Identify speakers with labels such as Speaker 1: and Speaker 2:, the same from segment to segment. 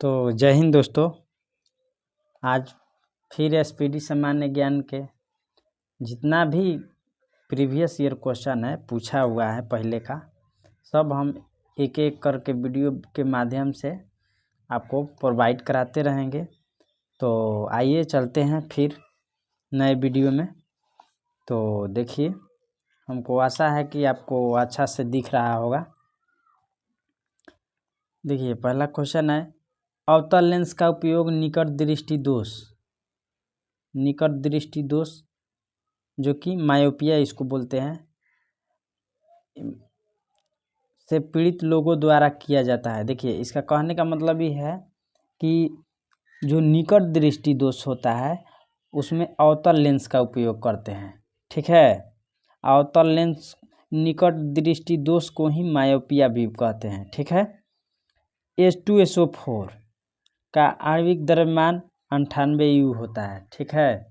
Speaker 1: तो जय हिंद दोस्तों। आज फिर एसपीडी सामान्य ज्ञान के जितना भी प्रीवियस ईयर क्वेश्चन है पूछा हुआ है पहले का, सब हम एक एक करके वीडियो के माध्यम से आपको प्रोवाइड कराते रहेंगे। तो आइए चलते हैं फिर नए वीडियो में। तो देखिए, हमको आशा है कि आपको अच्छा से दिख रहा होगा। देखिए, पहला क्वेश्चन है, अवतल लेंस का उपयोग निकट दृष्टि दोष जो कि मायोपिया इसको बोलते हैं से पीड़ित लोगों द्वारा किया जाता है। देखिए, इसका कहने का मतलब ये है कि जो निकट दृष्टि दोष होता है उसमें अवतल लेंस का उपयोग करते हैं। ठीक है, अवतल लेंस निकट दृष्टि दोष को ही मायोपिया भी कहते हैं। ठीक है, H2SO4 का आणविक द्रव्यमान 98 U होता है। ठीक है,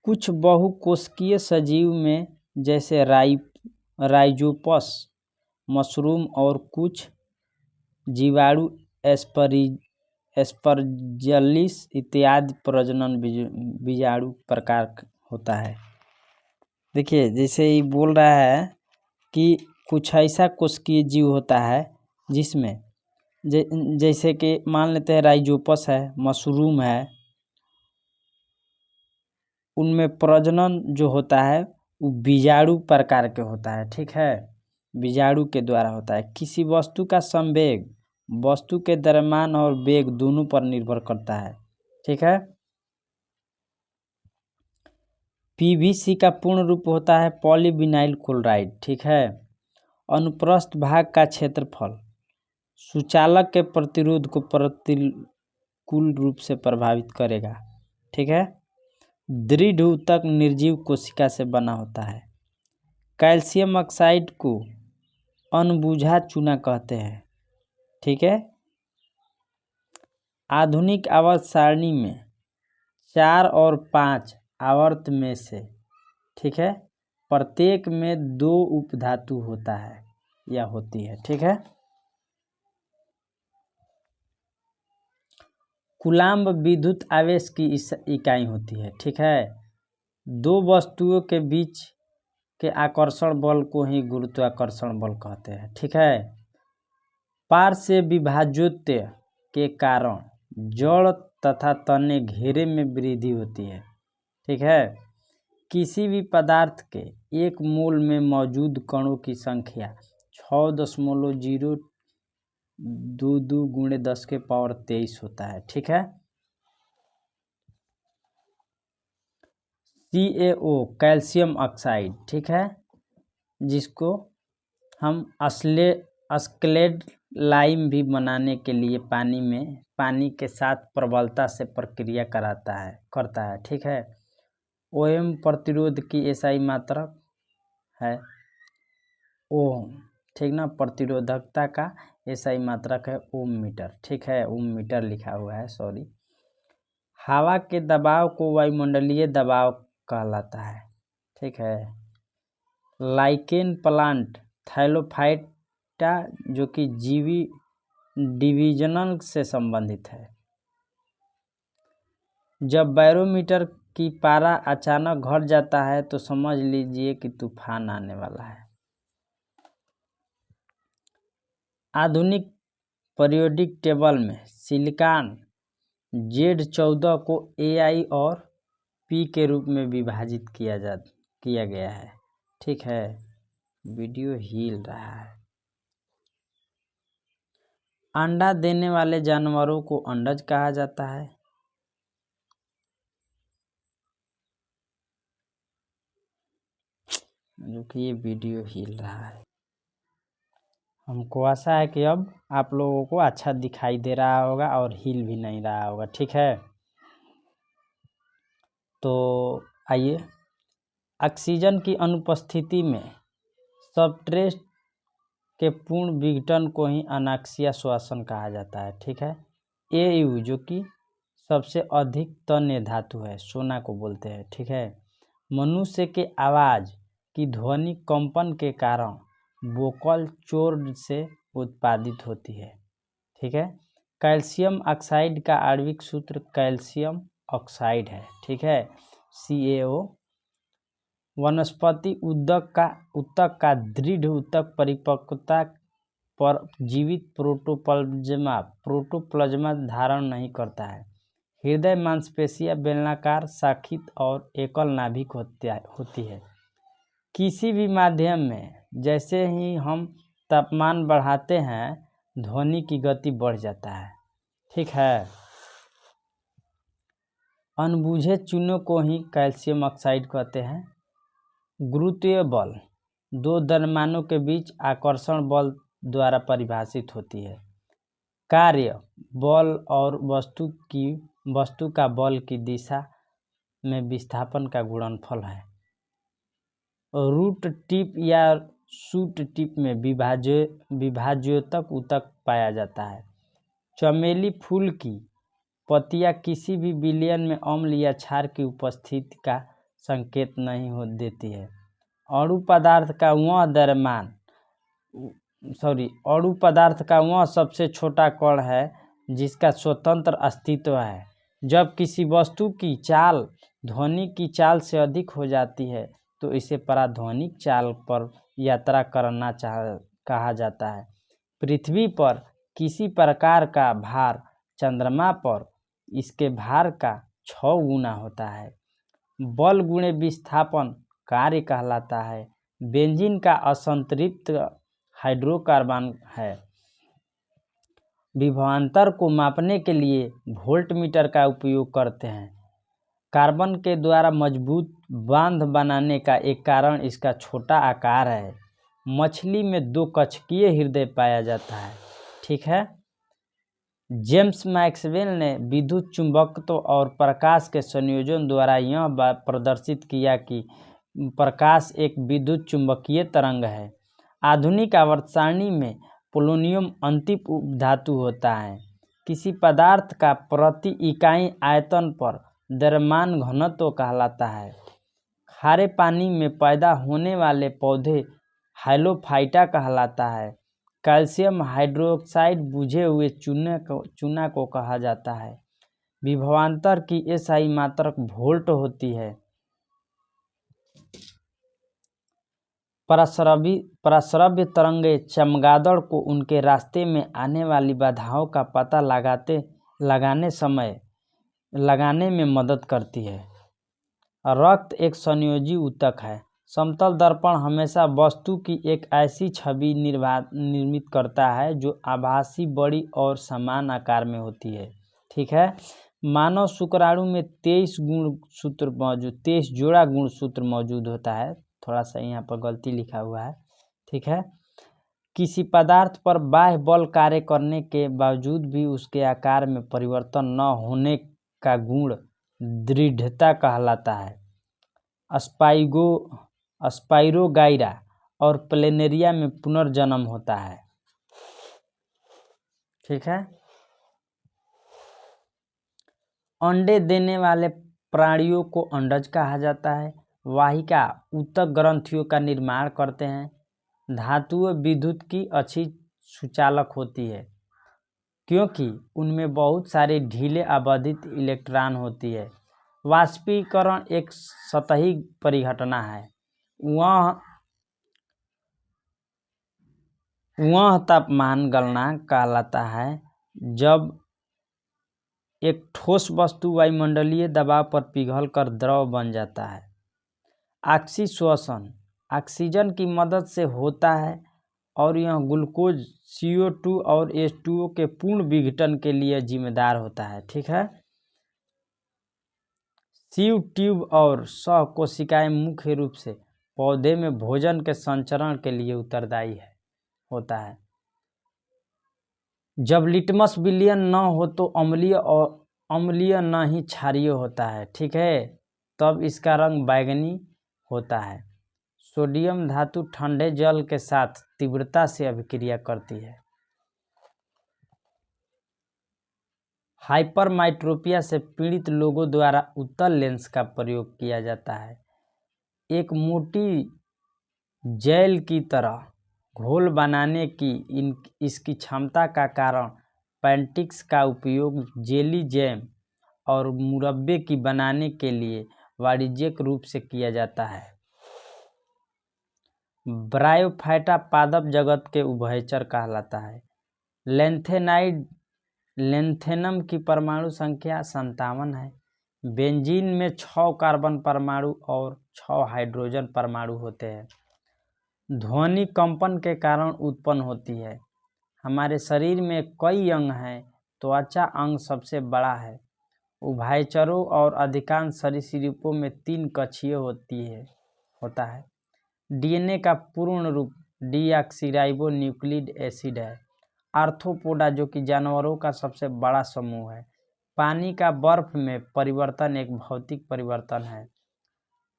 Speaker 1: कुछ बहुकोशिकीय सजीव में जैसे राइजोपस, मशरूम और कुछ जीवाणु एस्परजिलस इत्यादि प्रजनन बीजाणु प्रकार होता है। देखिए, जैसे ही बोल रहा है कि कुछ ऐसा कोशिकीय जीव होता है जिसमें जैसे कि मान लेते हैं राइजोपस है, मशरूम है, उनमें प्रजनन जो होता है वो बीजाणु प्रकार के होता है। ठीक है, बीजाणु के द्वारा होता है। किसी वस्तु का संवेग वस्तु के द्रव्यमान और वेग दोनों पर निर्भर करता है। ठीक है, पीवीसी का पूर्ण रूप होता है पॉलीविनाइल क्लोराइड। ठीक है, अनुप्रस्थ भाग का क्षेत्रफल सुचालक के प्रतिरोध को प्रतिकूल रूप से प्रभावित करेगा। ठीक है, दृढ़ ऊतक निर्जीव कोशिका से बना होता है। कैल्शियम ऑक्साइड को अनबुझा चूना कहते हैं। ठीक है, आधुनिक आवर्त सारणी में 4 और 5 आवर्त में से, ठीक है, प्रत्येक में 2 उपधातु होता है या होती है। ठीक है, कूलाम्ब विद्युत आवेश की इकाई होती है। ठीक है, दो वस्तुओं के बीच के आकर्षण बल को ही गुरुत्वाकर्षण बल कहते हैं। ठीक है, पार्श्व विभाजोत्य के कारण जड़ तथा तने घेरे में वृद्धि होती है। ठीक है, किसी भी पदार्थ के 1 मोल में मौजूद कणों की संख्या 6.022 × 10⁻23 होता है। ठीक है, CaO कैल्शियम ऑक्साइड, ठीक है, जिसको हम अस्क्लेड लाइम भी बनाने के लिए पानी के साथ प्रबलता से प्रक्रिया करता है। ठीक है, ओम प्रतिरोध की एसआई मात्रक है ओम। ठीक ना, प्रतिरोधकता का एसआई मात्रक है ओम मीटर। ठीक है, ओम मीटर लिखा हुआ है, सॉरी। हवा के दबाव को वायुमंडलीय दबाव कहलाता है। ठीक है, लाइकेन प्लांट थैलोफाइटा जो कि जीवी डिविजनल से संबंधित है। जब बैरोमीटर की पारा अचानक घट जाता है तो समझ लीजिए कि तूफान आने वाला है। आधुनिक पीरियोडिक टेबल में सिलिकॉन Z14 को AI और P के रूप में विभाजित किया गया है। ठीक है, वीडियो हिल रहा है। अंडा देने वाले जानवरों को अंडज कहा जाता है। जो कि ये वीडियो हिल रहा है। हमको आशा है कि अब आप लोगों को अच्छा दिखाई दे रहा होगा और हिल भी नहीं रहा होगा। ठीक है, तो आइए, ऑक्सीजन की अनुपस्थिति में सबस्ट्रेट के पूर्ण विघटन को ही अनाक्सीय श्वसन कहा जाता है। ठीक है, AU जो कि सबसे अधिक तन्य धातु है, सोना को बोलते हैं। ठीक है, मनुष्य के आवाज़ की ध्वनि कंपन के कारण वोकल चोर्ड से उत्पादित होती है। ठीक है। कैल्शियम ऑक्साइड का आणविक सूत्र कैल्शियम ऑक्साइड है, ठीक है, CaO। वनस्पति ऊतक का दृढ़ ऊतक परिपक्वता पर जीवित प्रोटोप्लाज्मा धारण नहीं करता है। हृदय मांसपेशियां बेलनाकार, शाखित और एकल नाभिक होती है। किसी भी माध्यम में जैसे ही हम तापमान बढ़ाते हैं, ध्वनि की गति बढ़ जाता है, ठीक है। अनबुझे चूनों को ही कैल्शियम ऑक्साइड कहते हैं। गुरुत्वीय बल दो द्रव्यमानों के बीच आकर्षण बल द्वारा परिभाषित होती है। कार्य बल और वस्तु का बल की दिशा में विस्थापन का गुणनफल है। रूट टिप या शूट टिप में विभाज्योतक ऊतक पाया जाता है। चमेली फूल की पत्तियां किसी भी विलयन में अम्ल या क्षार की उपस्थिति का संकेत नहीं देती है। अणु पदार्थ का वह सबसे छोटा कण है जिसका स्वतंत्र अस्तित्व है। जब किसी वस्तु की चाल ध्वनि की चाल से अधिक हो जाती है तो इसे पराध्वनिक चाल पर यात्रा करना कहा जाता है। पृथ्वी पर किसी प्रकार का भार चंद्रमा पर इसके भार का 6 गुना होता है। बल गुणे विस्थापन कार्य कहलाता है। बेंजीन का असंतृप्त हाइड्रोकार्बन है। विभवांतर को मापने के लिए वोल्टमीटर का उपयोग करते हैं। कार्बन के द्वारा मजबूत बांध बनाने का एक कारण इसका छोटा आकार है। मछली में 2 कक्षीय हृदय पाया जाता है, ठीक है। जेम्स मैक्सवेल ने विद्युत चुंबकत्व और प्रकाश के संयोजन द्वारा यह प्रदर्शित किया कि प्रकाश एक विद्युत चुंबकीय तरंग है। आधुनिक आवर्त सारणी में पोलोनियम अंतिम उपधातु होता है। किसी पदार्थ का प्रति इकाई आयतन पर द्रव्यमान घनत्व कहलाता है। खारे पानी में पैदा होने वाले पौधे हाइलोफाइटा कहलाता है। कैल्शियम हाइड्रोक्साइड बुझे हुए चूना को कहा जाता है। विभवांतर की SI मात्रक वोल्ट होती है। पराश्रव्य तरंगे चमगादड़ को उनके रास्ते में आने वाली बाधाओं का पता लगाने में मदद करती है। रक्त एक संयोजी ऊतक है। समतल दर्पण हमेशा वस्तु की एक ऐसी छवि निर्मित करता है जो आभासी, बड़ी और समान आकार में होती है, ठीक है। मानव शुक्राणु में 23 जोड़ा गुणसूत्र मौजूद होता है। थोड़ा सा यहाँ पर गलती लिखा हुआ है, ठीक है। किसी पदार्थ पर बाह्य बल कार्य करने के बावजूद भी उसके आकार में परिवर्तन न होने का गुण दृढ़ता कहलाता है। स्पाइरोगाइरा और प्लेनेरिया में पुनर्जन्म होता है, ठीक है। अंडे देने वाले प्राणियों को अंडज कहा जाता है। वाहिका ऊतक ग्रंथियों का निर्माण करते हैं। धातुएं विद्युत की अच्छी सुचालक होती है क्योंकि उनमें बहुत सारे ढीले अबाधित इलेक्ट्रॉन होती है। वाष्पीकरण एक सतही परिघटना है। वह तापमान गलनांक कहलाता है जब एक ठोस वस्तु वायुमंडलीय दबाव पर पिघलकर द्रव बन जाता है। ऑक्सीश्वसन ऑक्सीजन की मदद से होता है और यह ग्लूकोज CO2 और H2O के पूर्ण विघटन के लिए जिम्मेदार होता है, ठीक है। सीव ट्यूब और सहकोशिकाएं मुख्य रूप से पौधे में भोजन के संचरण के लिए उत्तरदायी होता है। जब लिटमस विलयन न हो तो अम्लीय न ही क्षारीय होता है, ठीक है। तब इसका रंग बैंगनी होता है। सोडियम धातु ठंडे जल के साथ तीव्रता से अभिक्रिया करती है। हाइपरमेट्रोपिया से पीड़ित लोगों द्वारा उत्तल लेंस का प्रयोग किया जाता है। एक मोटी जेल की तरह घोल बनाने की इसकी क्षमता का कारण पैंटिक्स का उपयोग जेली, जैम और मुरब्बे की बनाने के लिए वाणिज्यिक रूप से किया जाता है। ब्रायोफाइटा पादप जगत के उभयचर कहलाता है। लेंथेनम की परमाणु संख्या 57 है। बेंजीन में 6 कार्बन परमाणु और 6 हाइड्रोजन परमाणु होते हैं। ध्वनि कंपन के कारण उत्पन्न होती है। हमारे शरीर में कई अंग हैं, त्वचा अंग सबसे बड़ा है। उभयचरों और अधिकांश सरीसृपों में 3 कक्षीय होता है। डीएनए का पूर्ण रूप डीऑक्सीराइबोन्यूक्लिक एसिड है। आर्थ्रोपोडा, जो कि जानवरों का सबसे बड़ा समूह है। पानी का बर्फ में परिवर्तन एक भौतिक परिवर्तन है।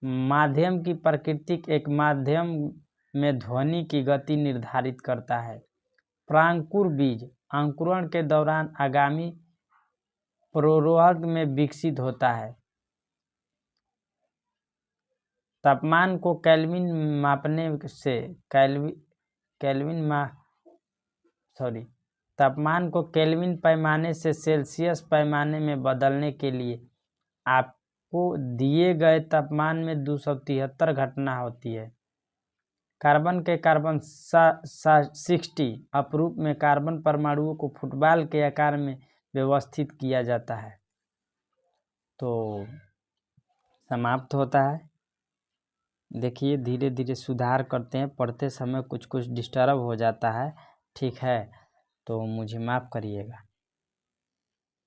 Speaker 1: माध्यम की प्रकृति एक माध्यम में ध्वनि की गति निर्धारित करता है। प्रांकुर बीज अंकुरण के दौरान आगामी प्ररोहण में विकसित होता है। तापमान को केल्विन मापने से तापमान को केल्विन पैमाने से सेल्सियस पैमाने में बदलने के लिए आपको दिए गए तापमान में 273 घटना होती है। कार्बन के कार्बन 60 अपरूप में कार्बन परमाणुओं को फुटबॉल के आकार में व्यवस्थित किया जाता है। तो समाप्त होता है। देखिए, धीरे धीरे सुधार करते हैं। पढ़ते समय कुछ डिस्टर्ब हो जाता है, ठीक है, तो मुझे माफ़ करिएगा।